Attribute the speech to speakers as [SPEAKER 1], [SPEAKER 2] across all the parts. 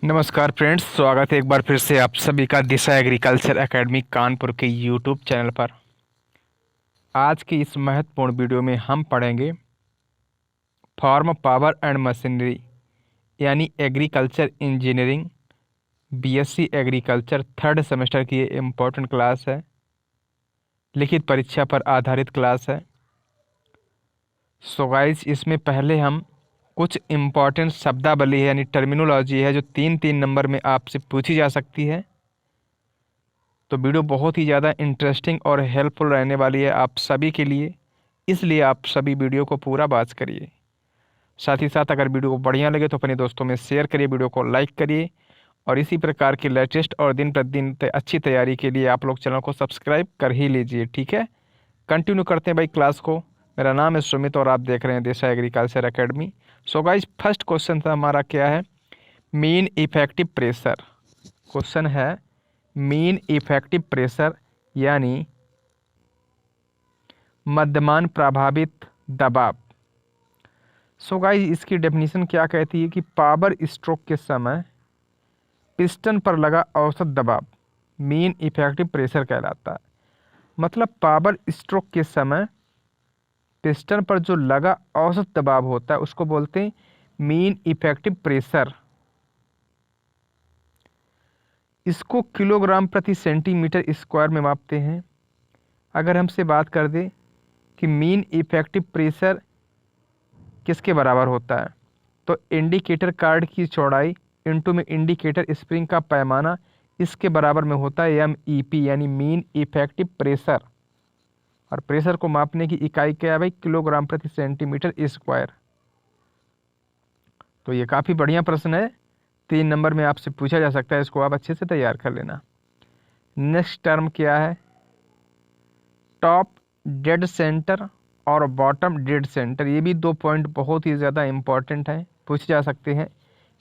[SPEAKER 1] नमस्कार फ्रेंड्स, स्वागत है एक बार फिर से आप सभी का दिशा एग्रीकल्चर एकेडमी कानपुर के यूट्यूब चैनल पर। आज की इस महत्वपूर्ण वीडियो में हम पढ़ेंगे फार्म पावर एंड मशीनरी यानी agriculture engineering BSc agriculture third semester की ये इम्पोर्टेंट क्लास है। लिखित परीक्षा पर आधारित क्लास है। सो गाइस, इसमें पहले हम कुछ इम्पॉर्टेंट शब्दावली है यानी टर्मिनोलॉजी है जो 3-3 नंबर में आपसे पूछी जा सकती है। तो वीडियो बहुत ही ज़्यादा इंटरेस्टिंग और हेल्पफुल रहने वाली है आप सभी के लिए, इसलिए आप सभी वीडियो को पूरा वॉच करिए। साथ ही साथ अगर वीडियो को बढ़िया लगे तो अपने दोस्तों में शेयर करिए, वीडियो को लाइक करिए और इसी प्रकार की लेटेस्ट और दिन प्रतिदिन अच्छी तैयारी के लिए आप लोग चैनल को सब्सक्राइब कर ही लीजिए। ठीक है, कंटिन्यू करते हैं भाई क्लास को। मेरा नाम है सुमित और आप देख रहे हैं Disha agriculture academy. So guys, first question हमारा क्या है? Mean effective pressure. क्वेश्चन है मीन इफेक्टिव प्रेशर यानी मध्यमान प्रभावित दबाव। सो गाइस, इसकी डेफिनेशन क्या कहती है कि पावर स्ट्रोक के समय पिस्टन पर लगा औसत दबाव मीन इफेक्टिव प्रेशर कहलाता है। मतलब पावर स्ट्रोक के समय पिस्टन पर जो लगा औसत दबाव होता है उसको बोलते हैं मीन इफेक्टिव प्रेशर। इसको किलोग्राम प्रति सेंटीमीटर स्क्वायर में मापते हैं। अगर हमसे बात कर दें कि मीन इफेक्टिव प्रेशर किसके बराबर होता है, तो इंडिकेटर कार्ड की चौड़ाई इनटू में इंडिकेटर स्प्रिंग का पैमाना, इसके बराबर में होता है MEP यानी मीन इफेक्टिव प्रेशर। और प्रेशर को मापने की इकाई क्या है भाई? किलोग्राम प्रति सेंटीमीटर स्क्वायर। तो ये काफ़ी बढ़िया प्रश्न है, 3 नंबर में आपसे पूछा जा सकता है, इसको आप अच्छे से तैयार कर लेना। नेक्स्ट टर्म क्या है? टॉप डेड सेंटर और बॉटम डेड सेंटर। ये भी 2 पॉइंट बहुत ही ज़्यादा इंपॉर्टेंट हैं, पूछे जा सकते हैं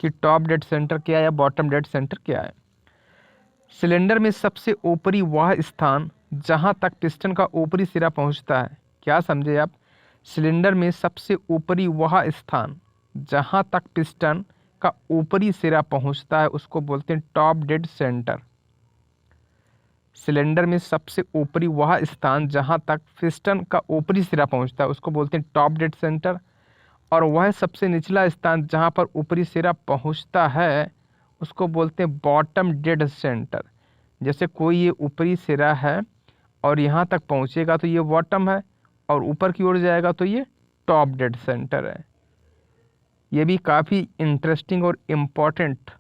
[SPEAKER 1] कि टॉप डेड सेंटर क्या है या बॉटम डेड सेंटर क्या है। सिलेंडर में सबसे ऊपरी वह स्थान जहां तक पिस्टन का ऊपरी सिरा पहुंचता है। क्या समझे आप? सिलेंडर में सबसे ऊपरी वह स्थान जहां तक पिस्टन का ऊपरी सिरा पहुंचता है उसको बोलते हैं टॉप डेड सेंटर। सिलेंडर में सबसे ऊपरी वह स्थान जहां तक पिस्टन का ऊपरी सिरा पहुंचता है उसको बोलते हैं टॉप डेड सेंटर। और वह सबसे निचला स्थान जहां पर ऊपरी सिरा पहुंचता है उसको बोलते हैं बॉटम डेड सेंटर। जैसे कोई ये ऊपरी सिरा है और यहाँ तक पहुँचेगा तो ये बॉटम है और ऊपर की ओर जाएगा तो ये टॉप डेड सेंटर है। ये भी काफ़ी इंटरेस्टिंग और इम्पॉर्टेंट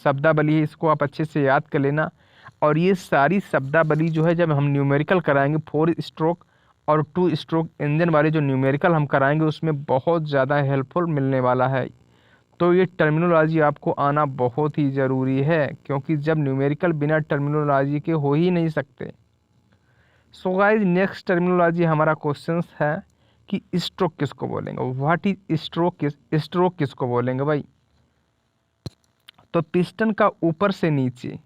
[SPEAKER 1] शब्दावली है, इसको आप अच्छे से याद कर लेना। और ये सारी शब्दावली जो है जब हम न्यूमेरिकल कराएंगे 4 स्ट्रोक और 2 स्ट्रोक इंजन वाले जो न्यूमेरिकल हम कराएंगे उसमें बहुत ज़्यादा हेल्पफुल मिलने वाला है। तो ये टर्मिनोलॉजी आपको आना बहुत ही ज़रूरी है, क्योंकि जब न्यूमेरिकल बिना टर्मिनोलॉजी के हो ही नहीं सकते। सो गाइस, नेक्स्ट टर्मिनोलॉजी हमारा क्वेश्चन है कि स्ट्रोक किसको बोलेंगे? What is stroke? स्ट्रोक किसको बोलेंगे भाई? तो पिस्टन का ऊपर से नीचे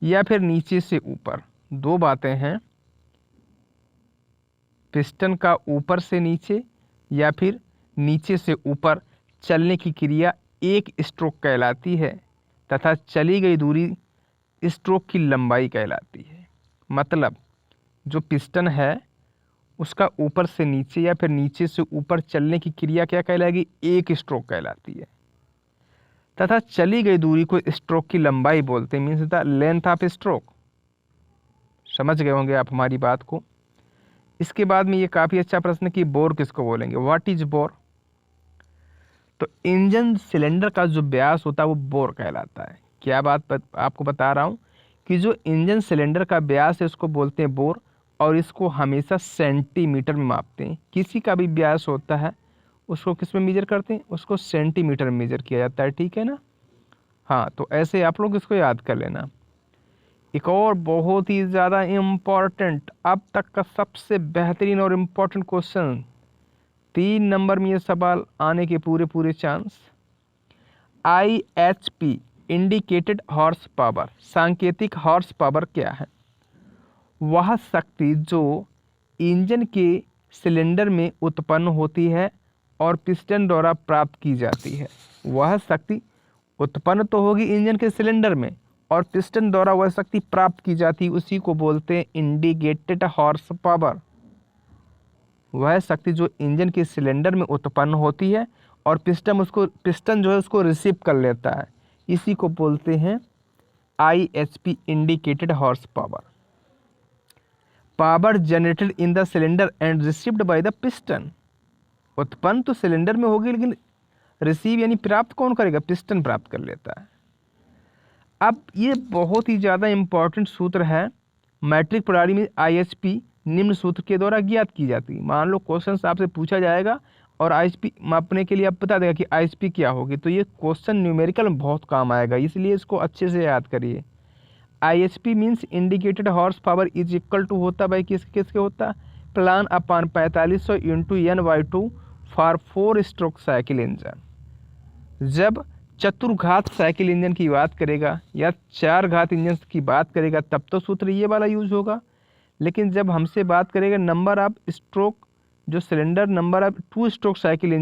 [SPEAKER 1] या फिर नीचे से ऊपर, 2 बातें हैं। पिस्टन का ऊपर से नीचे या फिर नीचे से ऊपर चलने की क्रिया एक स्ट्रोक कहलाती है तथा चली गई दूरी स्ट्रोक की लंबाई कहलाती है। मतलब जो पिस्टन है उसका ऊपर से नीचे या फिर नीचे से ऊपर चलने की क्रिया क्या कहलाएगी? एक स्ट्रोक कहलाती है। तथा चली गई दूरी को स्ट्रोक की लंबाई बोलते हैं, means the length of stroke. समझ गए होंगे आप हमारी बात को। इसके बाद में ये काफ़ी अच्छा प्रश्न कि बोर किसको बोलेंगे? What is bore? तो इंजन सिलेंडर का जो व्यास होता है वो बोर कहलाता है। क्या बात आपको बता रहा हूँ कि जो इंजन सिलेंडर का व्यास है उसको बोलते हैं बोर, और इसको हमेशा सेंटीमीटर में मापते हैं। किसी का भी व्यास होता है उसको किस में मेजर करते हैं? उसको सेंटीमीटर में मेजर किया जाता है। ठीक है ना? हाँ, तो ऐसे आप लोग इसको याद कर लेना। एक और बहुत ही ज़्यादा इम्पॉर्टेंट, अब तक का सबसे बेहतरीन और इम्पॉर्टेंट क्वेश्चन, 3 नंबर में ये सवाल आने के पूरे पूरे chance. IHP indicated horse power, सांकेतिक हॉर्स पावर क्या है? वह शक्ति जो इंजन के सिलेंडर में उत्पन्न होती है और पिस्टन द्वारा प्राप्त की जाती है। वह शक्ति उत्पन्न तो होगी इंजन के सिलेंडर में और पिस्टन द्वारा वह शक्ति प्राप्त की जाती है, उसी को बोलते हैं इंडिकेटेड हॉर्स पावर। वह शक्ति जो इंजन के सिलेंडर में उत्पन्न होती है और पिस्टन जो है उसको रिसीव कर लेता है, इसी को बोलते हैं IHP indicated horse power. Power generated in the cylinder and received by the piston. उत्पन्न तो सिलेंडर में होगी लेकिन रिसीव यानी प्राप्त कौन करेगा? पिस्टन प्राप्त कर लेता है। अब ये बहुत ही ज़्यादा इंपॉर्टेंट सूत्र है। मैट्रिक प्रणाली में IHP निम्न सूत्र के द्वारा ज्ञात की जाती है। मान लो क्वेश्चन आपसे पूछा जाएगा और IHP मापने के लिए आप बता देगा कि IHP क्या होगी, तो ये क्वेश्चन न्यूमेरिकल में बहुत काम आएगा, इसलिए इसको अच्छे से याद करिए। IHP means indicated horse power is equal to होता भाई किसके होता? Plan upon 4500 into N/2 for 4 stroke cycle engine. जब चतुर्घात साइकिल इंजन की बात करेगा या 4 घात इंजन की बात करेगा तब तो सूत्र ये वाला यूज होगा, लेकिन जब हमसे बात करेगा नंबर ऑफ स्ट्रोक जो cylinder number of 2 stroke cycle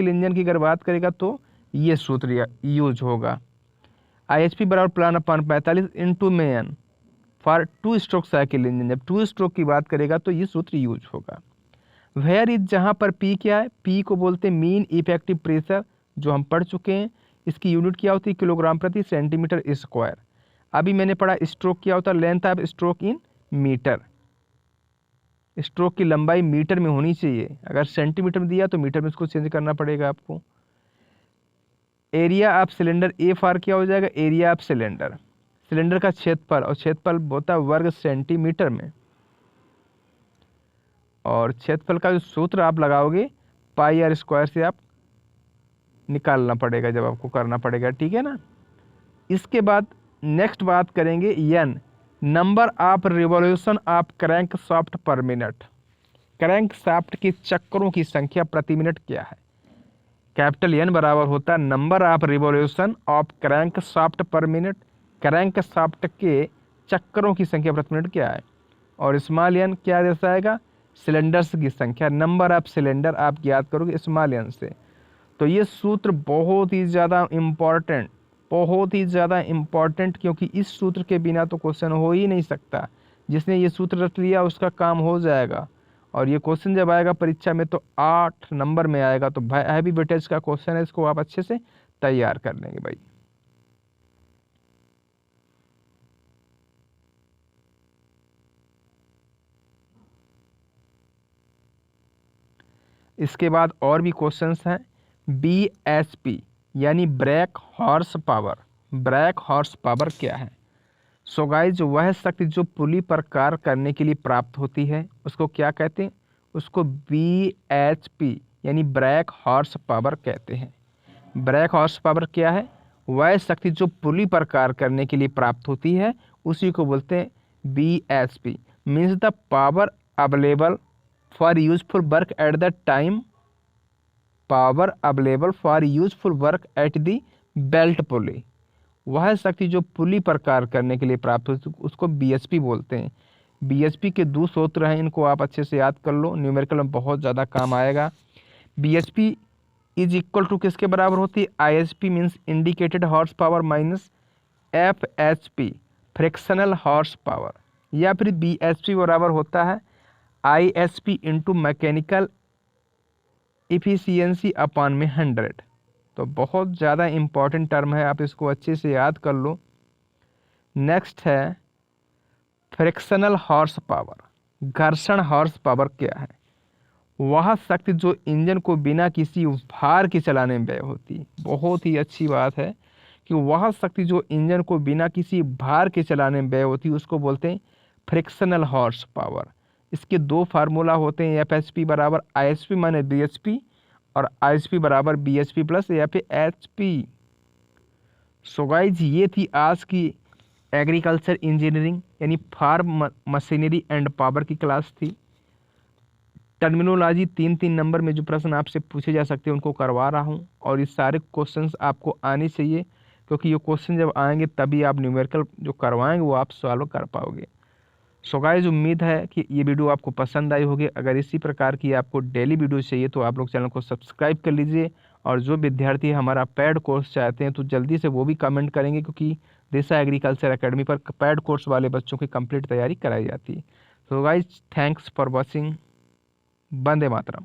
[SPEAKER 1] engine की अगर बात करेगा तो ये सूत्र यूज होगा। IHP बराबर प्लान अपान 45 इंटू में N for 2 stroke cycle engine. जब 2 स्ट्रोक की बात करेगा तो ये सूत्र यूज होगा। वेयर इज जहाँ पर P क्या है? P को बोलते हैं मीन इफेक्टिव प्रेशर, जो हम पढ़ चुके हैं। इसकी यूनिट क्या होती है? किलोग्राम प्रति सेंटीमीटर स्क्वायर। अभी मैंने पढ़ा स्ट्रोक क्या होता है? Length of stroke in metre. Stroke की लंबाई मीटर में होनी चाहिए, अगर सेंटीमीटर में दिया तो मीटर में इसको चेंज करना पड़ेगा आपको। Area of cylinder A for क्या हो जाएगा? एरिया ऑफ सिलेंडर का क्षेत्रफल, और क्षेत्रफल होता है वर्ग सेंटीमीटर में, और क्षेत्रफल का जो सूत्र आप लगाओगे πr² से आप निकालना पड़ेगा जब आपको करना पड़ेगा, ठीक है ना। इसके बाद नेक्स्ट बात करेंगे N number of revolution of crank shaft पर मिनट। क्रैंक शाफ्ट के चक्रों की संख्या प्रति मिनट क्या है? कैपिटल N बराबर होता है number of revolution of crank shaft पर मिनट। क्रैंक शाफ्ट के चक्रों की संख्या प्रति मिनट क्या है? और स्मॉल n क्या दर्शाएगा? सिलेंडर्स की संख्या। नंबर ऑफ सिलेंडर आप ज्ञात करोगे स्मॉल n से। तो ये सूत्र बहुत ही ज़्यादा इम्पॉर्टेंट, क्योंकि इस सूत्र के बिना तो क्वेश्चन हो ही नहीं सकता। जिसने ये सूत्र रट लिया उसका काम हो जाएगा, और ये क्वेश्चन जब आएगा परीक्षा में तो 8 नंबर में आएगा। तो भाई हैवी वेटेज का क्वेश्चन है, इसको आप अच्छे से तैयार कर लेंगे भाई। इसके बाद और भी क्वेश्चंस हैं। BHP यानी break horse power. Break horse power क्या है? सो गाइज वह शक्ति जो पुली पर कार्य करने के लिए प्राप्त होती है उसको क्या कहते हैं? उसको BHP यानी ब्रेक हॉर्स पावर कहते हैं। ब्रेक हॉर्स पावर क्या है? वह शक्ति जो पुली पर कार्य करने के लिए प्राप्त होती है उसी को बोलते हैं BHP। Means the power available for useful work at the time, power available for useful work at the belt pulley. वह शक्ति जो पुली पर कार्य करने के लिए प्राप्त हो उसको BHP बोलते हैं। BHP के 2 सूत्र हैं, इनको आप अच्छे से याद कर लो, न्यूमेरिकल में बहुत ज़्यादा काम आएगा। BHP इज इक्वल टू किसके बराबर होती है? IHP means indicated horse power minus FHP frictional horse power, या फिर BHP बराबर होता है IHP इंटू मैकेनिकल इफिशियंसी अपान में 100। तो बहुत ज़्यादा इम्पॉर्टेंट टर्म है, आप इसको अच्छे से याद कर लो। नेक्स्ट है फ्रिक्शनल हॉर्स पावर। घर्षण हॉर्स पावर क्या है? वह शक्ति जो इंजन को बिना किसी भार के चलाने में व्यय होती है। बहुत ही अच्छी बात है कि वह शक्ति जो इंजन को बिना किसी भार के चलाने में व्यय होती है उसको बोलते हैं फ्रिक्शनल हॉर्स पावर। इसके 2 फार्मूला होते हैं, FHP बराबर IHP माने BHP और IHP बराबर BHP plus FHP। So guys ये थी आज की एग्रीकल्चर इंजीनियरिंग यानी फार्म मशीनरी एंड पावर की क्लास थी। टर्मिनोलॉजी 3-3 नंबर में जो प्रश्न आपसे पूछे जा सकते हैं उनको करवा रहा हूँ, और ये सारे क्वेश्चंस आपको आने चाहिए, क्योंकि ये क्वेश्चन जब आएंगे तभी आप न्यूमेरिकल जो करवाएंगे वो आप सॉल्व कर पाओगे। सो गाइस, उम्मीद है कि ये वीडियो आपको पसंद आई होगी। अगर इसी प्रकार की आपको डेली वीडियो चाहिए तो आप लोग चैनल को सब्सक्राइब कर लीजिए। और जो विद्यार्थी हमारा पेड कोर्स चाहते हैं तो जल्दी से वो भी कमेंट करेंगे, क्योंकि दिशा एग्रीकल्चर एकेडमी पर पेड कोर्स वाले बच्चों की कंप्लीट तैयारी कराई जाती है। तो guys, thanks for watching. Vande Mataram.